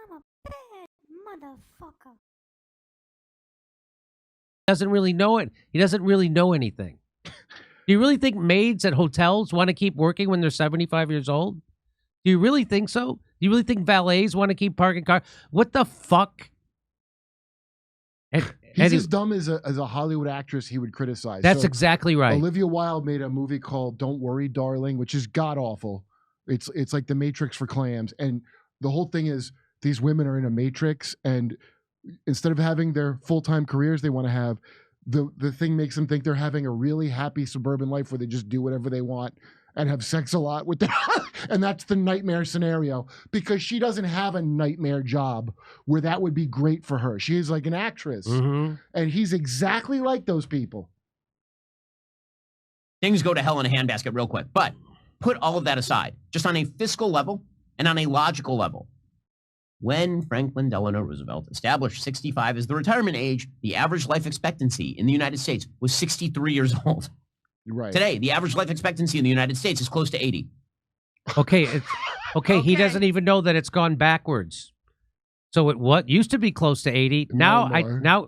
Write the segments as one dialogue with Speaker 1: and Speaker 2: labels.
Speaker 1: I'm a bad motherfucker.
Speaker 2: Doesn't really know it. He doesn't really know anything. Do you really think maids at hotels want to keep working when they're 75 years old? Do you really think so? Do you really think valets want to keep parking cars? What the fuck?
Speaker 3: He's as dumb as a Hollywood actress he would criticize.
Speaker 2: That's exactly right.
Speaker 3: Olivia Wilde made a movie called Don't Worry, Darling, which is god-awful. It's like the Matrix for clams. And the whole thing is these women are in a matrix, and instead of having their full-time careers, they want to have the thing makes them think they're having a really happy suburban life where they just do whatever they want and have sex a lot with them. And that's the nightmare scenario, because she doesn't have a nightmare job where that would be great for her. She is like an actress.
Speaker 2: Mm-hmm.
Speaker 3: And he's exactly like those people.
Speaker 4: Things go to hell in a handbasket real quick. But put all of that aside, just on a fiscal level and on a logical level. When Franklin Delano Roosevelt established 65 as the retirement age, the average life expectancy in the United States was 63 years old.
Speaker 3: Right.
Speaker 4: Today, the average life expectancy in the United States is close to 80.
Speaker 2: Okay, okay. He doesn't even know that it's gone backwards. So it what used to be close to 80. Now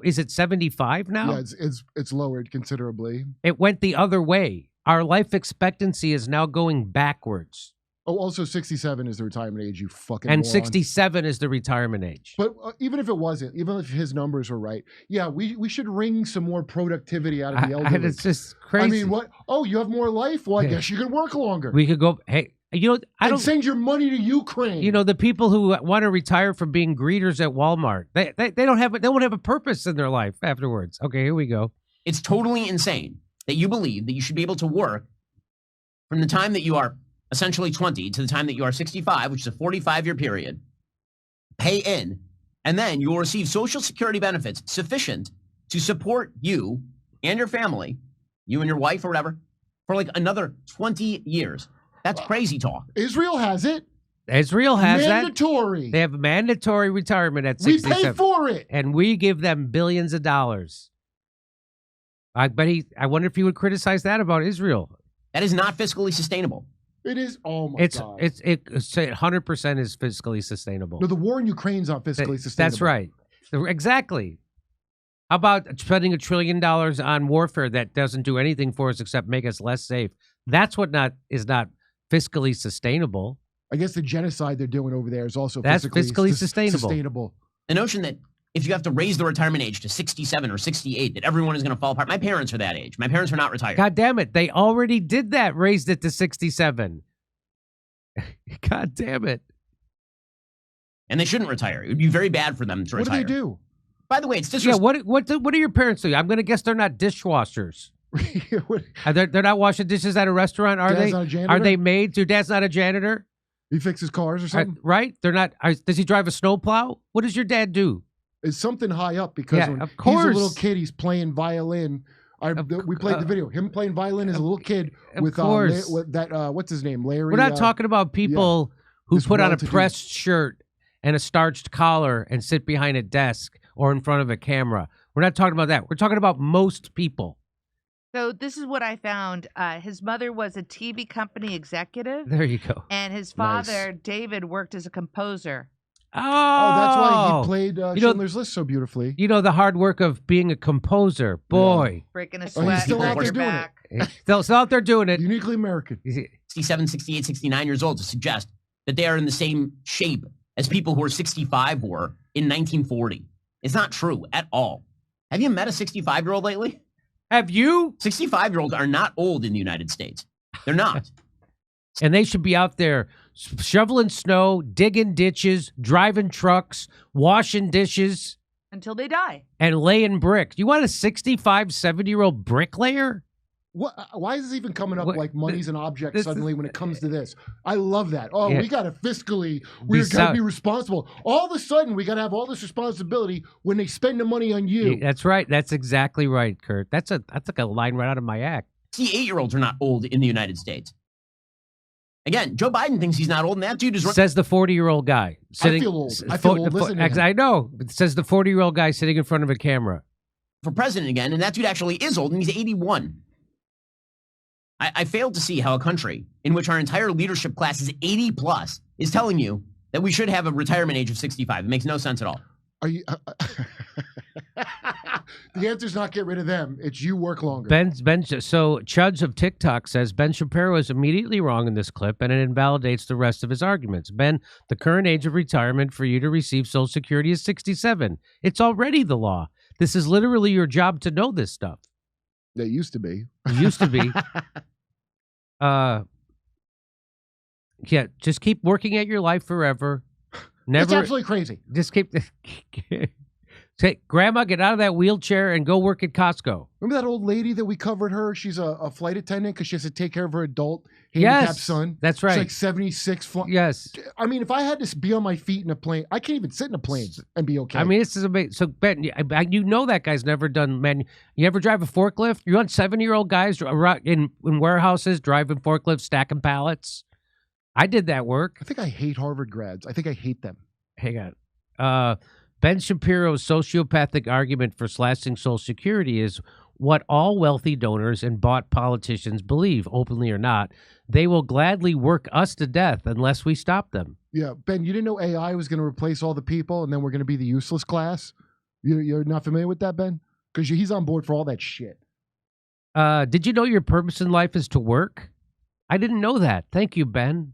Speaker 2: is it 75 now?
Speaker 3: Yeah, it's lowered considerably.
Speaker 2: It went the other way. Our life expectancy is now going backwards.
Speaker 3: Oh, also 67 is the retirement age, you fucking
Speaker 2: And
Speaker 3: moron.
Speaker 2: 67 is the retirement age.
Speaker 3: But even if it wasn't, even if his numbers were right, yeah, we should wring some more productivity out of the elderly.
Speaker 2: And it's just crazy.
Speaker 3: I mean, what? Oh, you have more life? Well, I guess you could work longer.
Speaker 2: We could go, hey, you know, I don't
Speaker 3: send your money to Ukraine.
Speaker 2: You know, the people who want to retire from being greeters at Walmart, they won't have a purpose in their life afterwards. Okay, here we go.
Speaker 4: It's totally insane that you believe that you should be able to work from the time that you are essentially 20 to the time that you are 65, which is a 45-year period, pay in, and then you will receive Social Security benefits sufficient to support you and your family, you and your wife or whatever, for like another 20 years. That's crazy talk.
Speaker 3: Israel has it.
Speaker 2: Israel has
Speaker 3: mandatory.
Speaker 2: They have mandatory retirement at 67.
Speaker 3: We pay for it.
Speaker 2: And we give them billions of dollars. I wonder if he would criticize that about Israel.
Speaker 4: That is not fiscally sustainable.
Speaker 3: It is. Oh my God.
Speaker 2: It's 100% is fiscally sustainable.
Speaker 3: No, the war in Ukraine's not fiscally sustainable.
Speaker 2: That's right. Exactly. How about spending $1 trillion on warfare that doesn't do anything for us except make us less safe? That's what is not fiscally sustainable.
Speaker 3: I guess the genocide they're doing over there is also
Speaker 2: fiscally sustainable.
Speaker 4: The notion that if you have to raise the retirement age to 67 or 68, that everyone is going to fall apart. My parents are that age. My parents are not retired.
Speaker 2: God damn it. They already did that, raised it to 67. God damn it.
Speaker 4: And they shouldn't retire. It would be very bad for them to retire.
Speaker 3: What do they do?
Speaker 4: By the way, it's disrespectful.
Speaker 2: Yeah, what do your parents do? I'm going to guess they're not dishwashers. They're not washing dishes at a restaurant, are
Speaker 3: Dad's
Speaker 2: they?
Speaker 3: not a janitor?
Speaker 2: Are they maids? Your dad's not a janitor?
Speaker 3: He fixes cars or something?
Speaker 2: Right? They're not. Does he drive a snowplow? What does your dad do?
Speaker 3: It's something high up, because when
Speaker 2: of course.
Speaker 3: he's a little kid, he's playing violin. We played the video. Him playing violin as a little kid with what's his name? Larry.
Speaker 2: We're not talking about people who put on a pressed shirt and a starched collar and sit behind a desk or in front of a camera. We're not talking about that. We're talking about most people.
Speaker 5: So this is what I found. His mother was a TV company executive.
Speaker 2: There you go.
Speaker 5: And his father, David, worked as a composer.
Speaker 2: Oh,
Speaker 3: that's why he played Schindler's List so beautifully.
Speaker 2: You know the hard work of being a composer. Boy.
Speaker 5: Breaking a sweat.
Speaker 3: He's still out there doing it.
Speaker 2: Still out there doing it.
Speaker 3: Uniquely American.
Speaker 4: 67, 68, 69 years old to suggest that they are in the same shape as people who were 65 were in 1940. It's not true at all. Have you met a 65-year-old lately?
Speaker 2: Have you?
Speaker 4: 65-year-olds are not old in the United States. They're not.
Speaker 2: And they should be out there shoveling snow, digging ditches, driving trucks, washing dishes.
Speaker 5: Until they die.
Speaker 2: And laying brick. You want a 65, 70-year-old bricklayer?
Speaker 3: Why is this even coming up like money's an object suddenly when it comes to this? I love that. Oh, we got to we're got to be responsible. All of a sudden, we got to have all this responsibility when they spend the money on you.
Speaker 2: That's right. That's exactly right, Kurt. That's like a line right out of my act.
Speaker 4: 68-year-olds are not old in the United States. Again, Joe Biden thinks he's not old, and that dude is...
Speaker 2: Says the 40-year-old guy.
Speaker 3: I feel old. I feel old listening to him.
Speaker 2: I know. It says the 40-year-old guy sitting in front of a camera.
Speaker 4: For president again, and that dude actually is old, and he's 81. I failed to see how a country in which our entire leadership class is 80 plus is telling you that we should have a retirement age of 65. It makes no sense at all.
Speaker 3: Are you? The answer's not get rid of them. It's you work longer.
Speaker 2: So Chuds of TikTok says Ben Shapiro is immediately wrong in this clip, and it invalidates the rest of his arguments. Ben, the current age of retirement for you to receive Social Security is 67. It's already the law. This is literally your job to know this stuff.
Speaker 3: They used to be.
Speaker 2: It used to be. Yeah, just keep working at your life forever. Never.
Speaker 3: It's absolutely crazy.
Speaker 2: Just keep. Say, Grandma, get out of that wheelchair and go work at Costco.
Speaker 3: Remember that old lady that we covered her? She's a flight attendant because she has to take care of her adult handicapped son.
Speaker 2: That's right.
Speaker 3: She's like 76.
Speaker 2: Yes.
Speaker 3: I mean, if I had to be on my feet in a plane, I can't even sit in a plane and be okay.
Speaker 2: I mean, this is amazing. So, Ben, you know that guy's never done, man. You ever drive a forklift? You want 70-year-old guys in warehouses driving forklifts, stacking pallets? I did that work.
Speaker 3: I think I hate Harvard grads. I think I hate them.
Speaker 2: Hang on. Ben Shapiro's sociopathic argument for slashing Social Security is what all wealthy donors and bought politicians believe, openly or not. They will gladly work us to death unless we stop them.
Speaker 3: Yeah, Ben, you didn't know AI was going to replace all the people and then we're going to be the useless class? You're not familiar with that, Ben? Because he's on board for all that shit.
Speaker 2: Did you know your purpose in life is to work? I didn't know that. Thank you, Ben.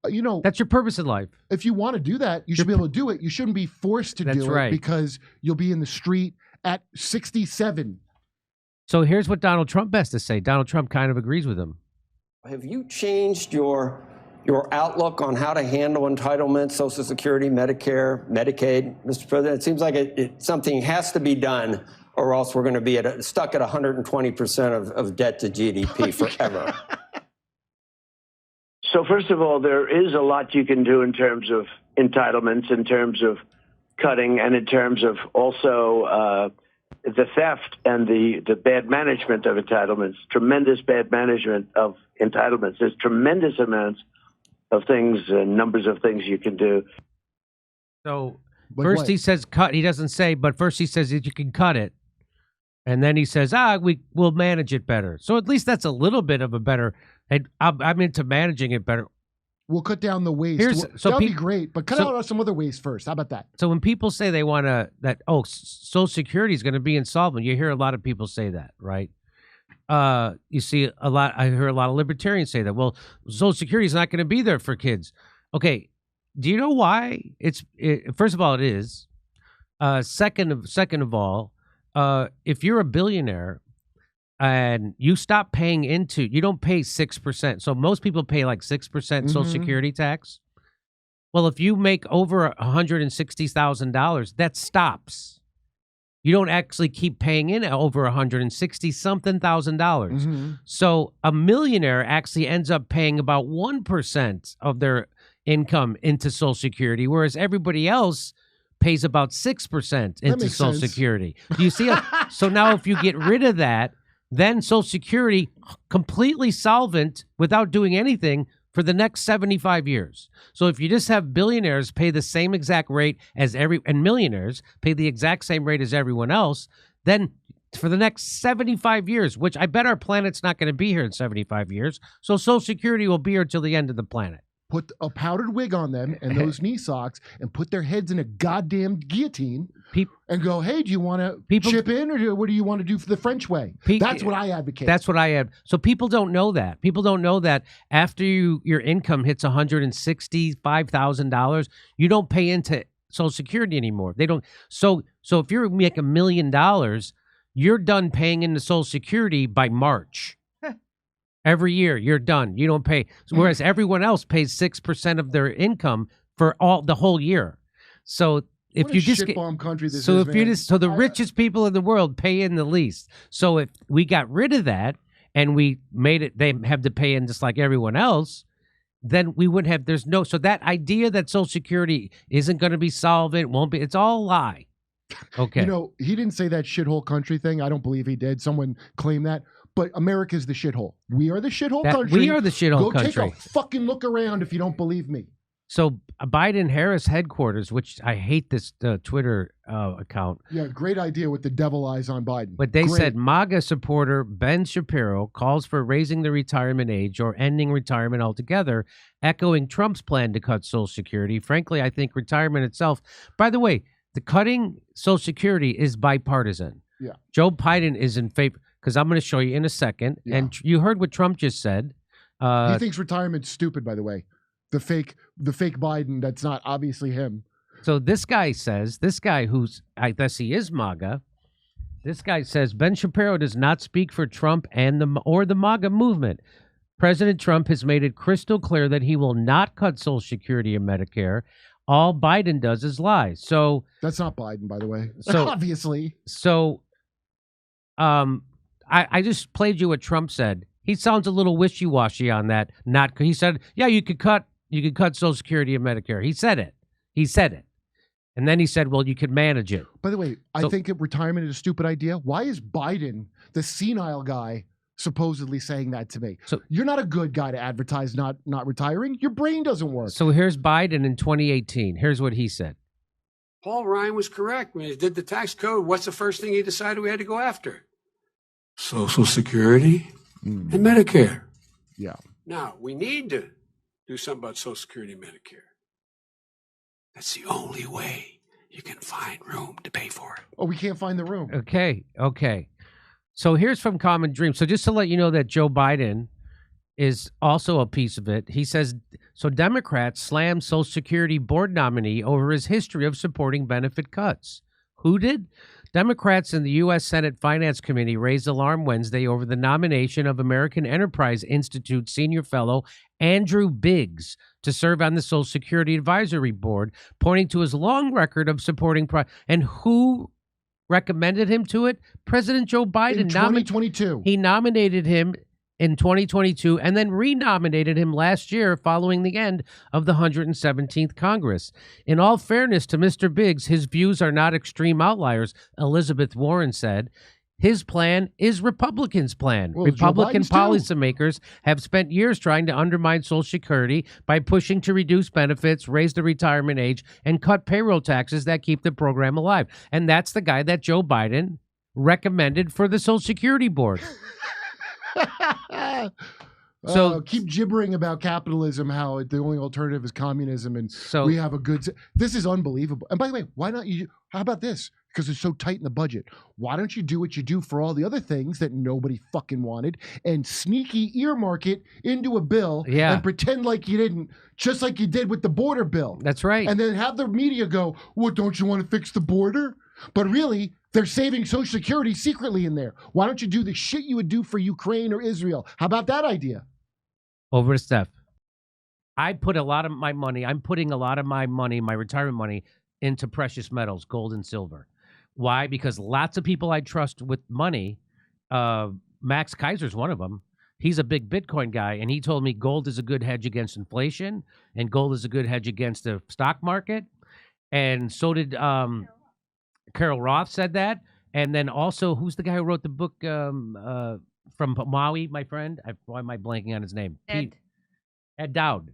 Speaker 3: You know,
Speaker 2: that's your purpose in life.
Speaker 3: If you want to do that, you should be able to do it. You shouldn't be forced to do it because you'll be in the street at 67.
Speaker 2: So here's what Donald Trump has to say. Donald Trump kind of agrees with him.
Speaker 6: Have you changed your outlook on how to handle entitlements, Social Security, Medicare, Medicaid, Mr. President? It seems like something has to be done, or else we're going to be stuck at 120% of debt to GDP forever.
Speaker 7: So first of all, there is a lot you can do in terms of entitlements, in terms of cutting, and in terms of also the theft and the bad management of entitlements, tremendous bad management of entitlements. There's tremendous amounts of things and numbers of things you can do.
Speaker 2: So first he says cut. He doesn't say, but first he says that you can cut it. And then he says, we'll manage it better. So at least that's a little bit of a better... And I'm into managing it better.
Speaker 3: We'll cut down the waste. That'll be great, but cut out some other waste first. How about that?
Speaker 2: So when people say they want to, Social Security is going to be insolvent, you hear a lot of people say that, right? You see a lot. I hear a lot of libertarians say that. Well, Social Security is not going to be there for kids. Okay, do you know why? First of all, it is. Second of all, if you're a billionaire. And you stop paying you don't pay 6%. So most people pay like 6% Social Security tax. Well, if you make over $160,000, that stops. You don't actually keep paying in over $160-something thousand. So a millionaire actually ends up paying about 1% of their income into Social Security, whereas everybody else pays about 6% into Social Security. Do you see? So now if you get rid of that, then Social Security completely solvent without doing anything for the next 75 years. So if you just have billionaires pay the same exact rate as and millionaires pay the exact same rate as everyone else, then for the next 75 years, which I bet our planet's not going to be here in 75 years, so Social Security will be here till the end of the planet.
Speaker 3: Put a powdered wig on them and those knee socks and put their heads in a goddamn guillotine and go, hey, do you want to chip in or what do you want to do for the French way? That's what I advocate.
Speaker 2: That's what I have. So people don't know that. People don't know that after your income hits $165,000, you don't pay into Social Security anymore. They don't. So if you make $1 million, you're done paying into Social Security by March. Every year, you're done. You don't pay. Whereas everyone else pays 6% of their income for the whole year. So if
Speaker 3: what
Speaker 2: you
Speaker 3: a
Speaker 2: just
Speaker 3: shitbomb country this
Speaker 2: so
Speaker 3: is,
Speaker 2: if you just the richest people in the world pay in the least. So if we got rid of that and we made it, they have to pay in just like everyone else. Then we wouldn't have. There's no. So that idea that Social Security isn't going to be solvent, won't be. It's all a lie. Okay.
Speaker 3: You know, he didn't say that shithole country thing. I don't believe he did. Someone claimed that. But America's the shithole. We are the shithole country.
Speaker 2: We are the shithole country.
Speaker 3: Go take a fucking look around if you don't believe me.
Speaker 2: So Biden-Harris headquarters, which I hate this Twitter account,
Speaker 3: Yeah, great idea with the devil eyes on Biden.
Speaker 2: but they
Speaker 3: Great.
Speaker 2: said MAGA supporter Ben Shapiro calls for raising the retirement age or ending retirement altogether, echoing Trump's plan to cut Social Security. Frankly, I think retirement itself, by the way, the cutting Social Security is bipartisan.
Speaker 3: Yeah.
Speaker 2: Joe Biden is in favor, because I'm going to show you in a second.
Speaker 3: Yeah.
Speaker 2: And you heard what Trump just said.
Speaker 3: He thinks retirement's stupid, by the way. The fake Biden, that's not obviously him.
Speaker 2: So this guy says, this guy who's, I guess he is MAGA, this guy says Ben Shapiro does not speak for Trump and the MAGA movement. President Trump has made it crystal clear that he will not cut Social Security and Medicare. All Biden does is lie. So
Speaker 3: That's not Biden, by the way.
Speaker 2: So-
Speaker 3: Obviously.
Speaker 2: So, I just played you what Trump said. He sounds a little wishy-washy on that. He said, yeah, you could cut Social Security and Medicare. He said it. And then he said, well, you could manage it.
Speaker 3: By the way, I think retirement is a stupid idea. Why is Biden, the senile guy, supposedly saying that to me?
Speaker 2: So-
Speaker 3: You're not a good guy to advertise not retiring. Your brain doesn't work.
Speaker 2: So here's Biden in 2018. Here's what he said.
Speaker 8: Paul Ryan was correct. When he did the tax code, what's the first thing he decided we had to go after? Social Security and Medicare.
Speaker 3: Yeah.
Speaker 8: Now, we need to do something about Social Security and Medicare. That's the only way you can find room to pay for it.
Speaker 3: Oh, we can't find the room.
Speaker 2: Okay. So here's from Common Dream. So just to let you know that Joe Biden is also a piece of it. He says, so Democrats slammed Social Security board nominee over his history of supporting benefit cuts. Who did? Democrats in the U.S. Senate Finance Committee raised alarm Wednesday over the nomination of American Enterprise Institute senior fellow Andrew Biggs to serve on the Social Security Advisory Board, pointing to his long record of supporting and who recommended him to it? President Joe Biden.
Speaker 3: In 2022.
Speaker 2: He nominated him in 2022 and then renominated him last year following the end of the 117th Congress. In all fairness to Mr. Biggs, his views are not extreme outliers, Elizabeth Warren said. His plan is Republicans' plan.
Speaker 3: Well,
Speaker 2: Republican
Speaker 3: Joe Biden's too.
Speaker 2: policymakers have spent years trying to undermine Social Security by pushing to reduce benefits, raise the retirement age, and cut payroll taxes that keep the program alive. And that's the guy that Joe Biden recommended for the Social Security Board. So
Speaker 3: keep gibbering about capitalism, how the only alternative is communism, and
Speaker 2: So-
Speaker 3: we have a good. This is unbelievable. And by the way, why not you? How about this? Because it's so tight in the budget. Why don't you do what you do for all the other things that nobody fucking wanted and sneaky earmark it into a bill and pretend like you didn't, just like you did with the border bill.
Speaker 2: That's right.
Speaker 3: And then have the media go, "What? Don't you want to fix the border?" But really, they're saving Social Security secretly in there. Why don't you do the shit you would do for Ukraine or Israel? How about that idea?
Speaker 2: Over to Steph. I'm putting a lot of my money, my retirement money, into precious metals, gold and silver. Why? Because lots of people I trust with money, Max Kaiser's one of them. He's a big Bitcoin guy, and he told me gold is a good hedge against inflation, and gold is a good hedge against the stock market. And so did Carol Roth said that. And then also, who's the guy who wrote the book from Maui, my friend? Why am I blanking on his name? Ed Dowd.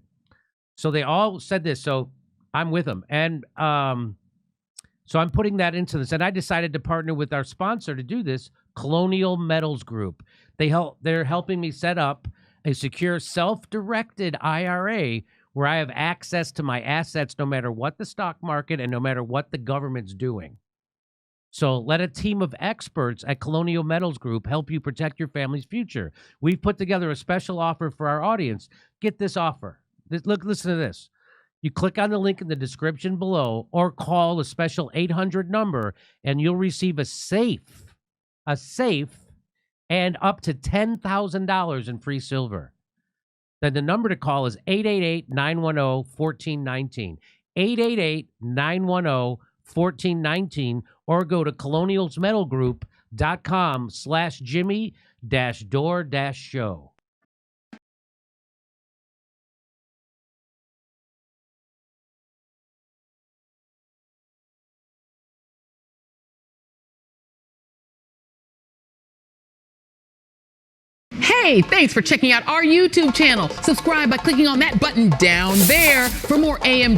Speaker 2: So they all said this. So I'm with them. And so I'm putting that into this. And I decided to partner with our sponsor to do this, Colonial Metals Group. They're helping me set up a secure, self-directed IRA where I have access to my assets no matter what the stock market and no matter what the government's doing. So let a team of experts at Colonial Metals Group help you protect your family's future. We've put together a special offer for our audience. Get this offer. Listen to this. You click on the link in the description below or call a special 800 number and you'll receive a safe and up to $10,000 in free silver. Then the number to call is 888-910-1419. 888-910-1419 or go to colonialsmetalgroup.com/Jimmy-Dore-Show.
Speaker 9: Hey, thanks for checking out our YouTube channel. Subscribe by clicking on that button down there for more AM